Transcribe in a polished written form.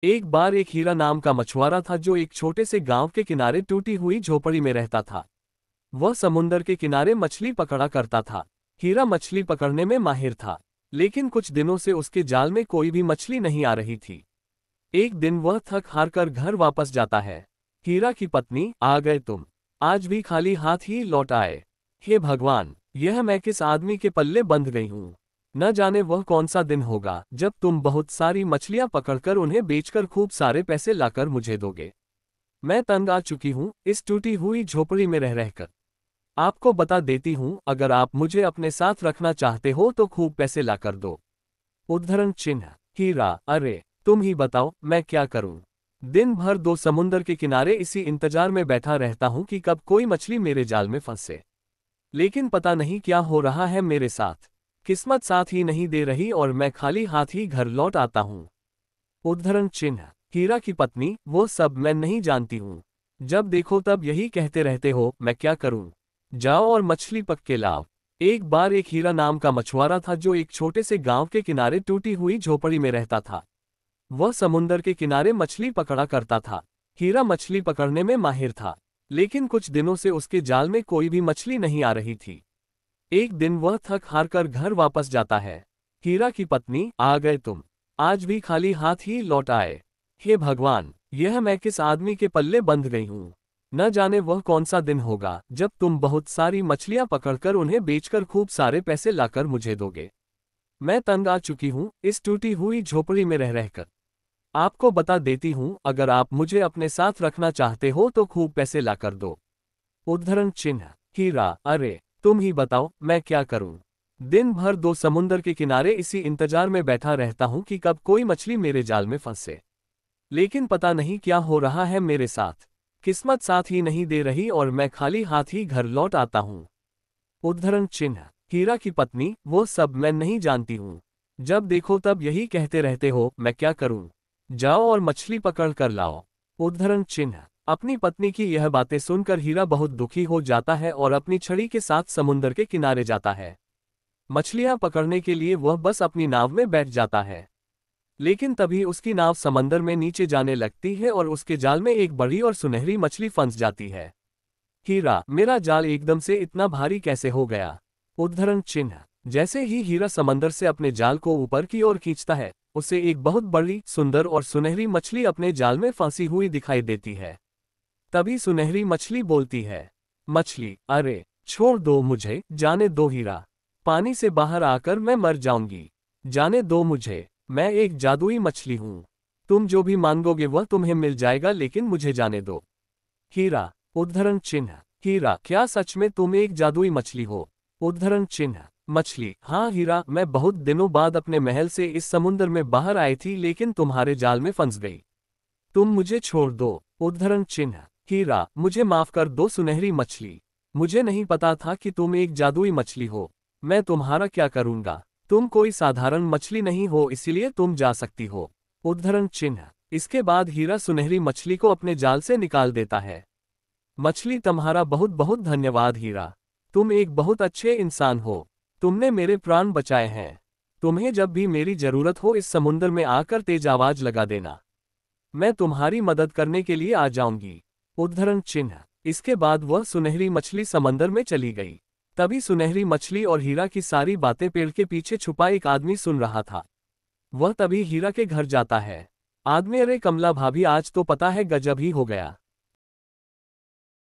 एक बार एक हीरा नाम का मछुआरा था जो एक छोटे से गांव के किनारे टूटी हुई झोपड़ी में रहता था। वह समुंदर के किनारे मछली पकड़ा करता था। हीरा मछली पकड़ने में माहिर था, लेकिन कुछ दिनों से उसके जाल में कोई भी मछली नहीं आ रही थी। एक दिन वह थक हार कर घर वापस जाता है। हीरा की पत्नी, आ गए तुम? आज भी खाली हाथ ही लौट आए। हे भगवान, यह मैं किस आदमी के पल्ले बंध गई हूँ। न जाने वह कौन सा दिन होगा जब तुम बहुत सारी मछलियां पकड़कर उन्हें बेचकर खूब सारे पैसे लाकर मुझे दोगे। मैं तंग आ चुकी हूँ इस टूटी हुई झोपड़ी में रह रहकर। आपको बता देती हूँ, अगर आप मुझे अपने साथ रखना चाहते हो तो खूब पैसे लाकर दो। उद्धरण चिन्ह। हीरा, अरे तुम ही बताओ मैं क्या करूं। दिन भर दो समुंदर के किनारे इसी इंतजार में बैठा रहता हूं कि कब कोई मछली मेरे जाल में फंसे। लेकिन पता नहीं क्या हो रहा है मेरे साथ। किस्मत साथ ही नहीं दे रही और मैं खाली हाथ ही घर लौट आता हूं। उद्धरण चिन्ह। हीरा की पत्नी, वो सब मैं नहीं जानती हूं। जब देखो तब यही कहते रहते हो, मैं क्या करूं। जाओ और मछली पक के लाओ। एक बार एक हीरा नाम का मछुआरा था जो एक छोटे से गांव के किनारे टूटी हुई झोपड़ी में रहता था। वह समुंदर के किनारे मछली पकड़ा करता था। हीरा मछली पकड़ने में माहिर था, लेकिन कुछ दिनों से उसके जाल में कोई भी मछली नहीं आ रही थी। एक दिन वह थक हार कर घर वापस जाता है। हीरा की पत्नी, आ गए तुम? आज भी खाली हाथ ही लौट आए। हे भगवान, यह मैं किस आदमी के पल्ले बंध गई हूँ। न जाने वह कौन सा दिन होगा जब तुम बहुत सारी मछलियां पकड़कर उन्हें बेचकर खूब सारे पैसे लाकर मुझे दोगे। मैं तंग आ चुकी हूँ इस टूटी हुई झोपड़ी में रह रहकर। आपको बता देती हूँ, अगर आप मुझे अपने साथ रखना चाहते हो तो खूब पैसे लाकर दो। उद्धरण चिन्ह। हीरा, अरे तुम ही बताओ मैं क्या करूं। दिन भर दो समुंदर के किनारे इसी इंतजार में बैठा रहता हूं कि कब कोई मछली मेरे जाल में फंसे। लेकिन पता नहीं क्या हो रहा है मेरे साथ। किस्मत साथ ही नहीं दे रही और मैं खाली हाथ ही घर लौट आता हूं। उद्धरण चिन्ह। हीरा की पत्नी, वो सब मैं नहीं जानती हूं। जब देखो तब यही कहते रहते हो, मैं क्या करूं। जाओ और मछली पकड़ कर लाओ। उद्धरण चिन्ह। अपनी पत्नी की यह बातें सुनकर हीरा बहुत दुखी हो जाता है और अपनी छड़ी के साथ समुंदर के किनारे जाता है। मछलियां पकड़ने के लिए वह बस अपनी नाव में बैठ जाता है। लेकिन तभी उसकी नाव समंदर में नीचे जाने लगती है और उसके जाल में एक बड़ी और सुनहरी मछली फंस जाती है। हीरा, मेरा जाल एकदम से इतना भारी कैसे हो गया। उद्धरण चिन्ह। जैसे ही हीरा समंदर से अपने जाल को ऊपर की ओर खींचता है, उसे एक बहुत बड़ी, सुंदर और सुनहरी मछली अपने जाल में फंसी हुई दिखाई देती है। तभी सुनहरी मछली बोलती है, मछली, अरे छोड़ दो मुझे, जाने दो हीरा। पानी से बाहर आकर मैं मर जाऊंगी। जाने दो मुझे, मैं एक जादुई मछली हूं। तुम जो भी मांगोगे वह तुम्हें मिल जाएगा, लेकिन मुझे जाने दो। हीरा। उद्धरण चिन्ह। हीरा, क्या सच में तुम एक जादुई मछली हो? उद्धरण चिन्ह। मछली, हाँ हीरा, मैं बहुत दिनों बाद अपने महल से इस समुंदर में बाहर आई थी, लेकिन तुम्हारे जाल में फंस गई। तुम मुझे छोड़ दो। उद्धरण चिन्ह। हीरा, मुझे माफ कर दो सुनहरी मछली। मुझे नहीं पता था कि तुम एक जादुई मछली हो। मैं तुम्हारा क्या करूंगा। तुम कोई साधारण मछली नहीं हो, इसीलिए तुम जा सकती हो। उद्धरण चिन्ह। इसके बाद हीरा सुनहरी मछली को अपने जाल से निकाल देता है। मछली, तुम्हारा बहुत बहुत धन्यवाद हीरा। तुम एक बहुत अच्छे इंसान हो। तुमने मेरे प्राण बचाए हैं। तुम्हें जब भी मेरी जरूरत हो इस समुंदर में आकर तेज आवाज लगा देना। मैं तुम्हारी मदद करने के लिए आ जाऊंगी। उद्धरण चिन्ह। इसके बाद वह सुनहरी मछली समंदर में चली गई। तभी सुनहरी मछली और हीरा की सारी बातें पेड़ के पीछे छुपा एक आदमी सुन रहा था। वह तभी हीरा के घर जाता है। आदमी, अरे कमला भाभी, आज तो पता है गजब ही हो गया।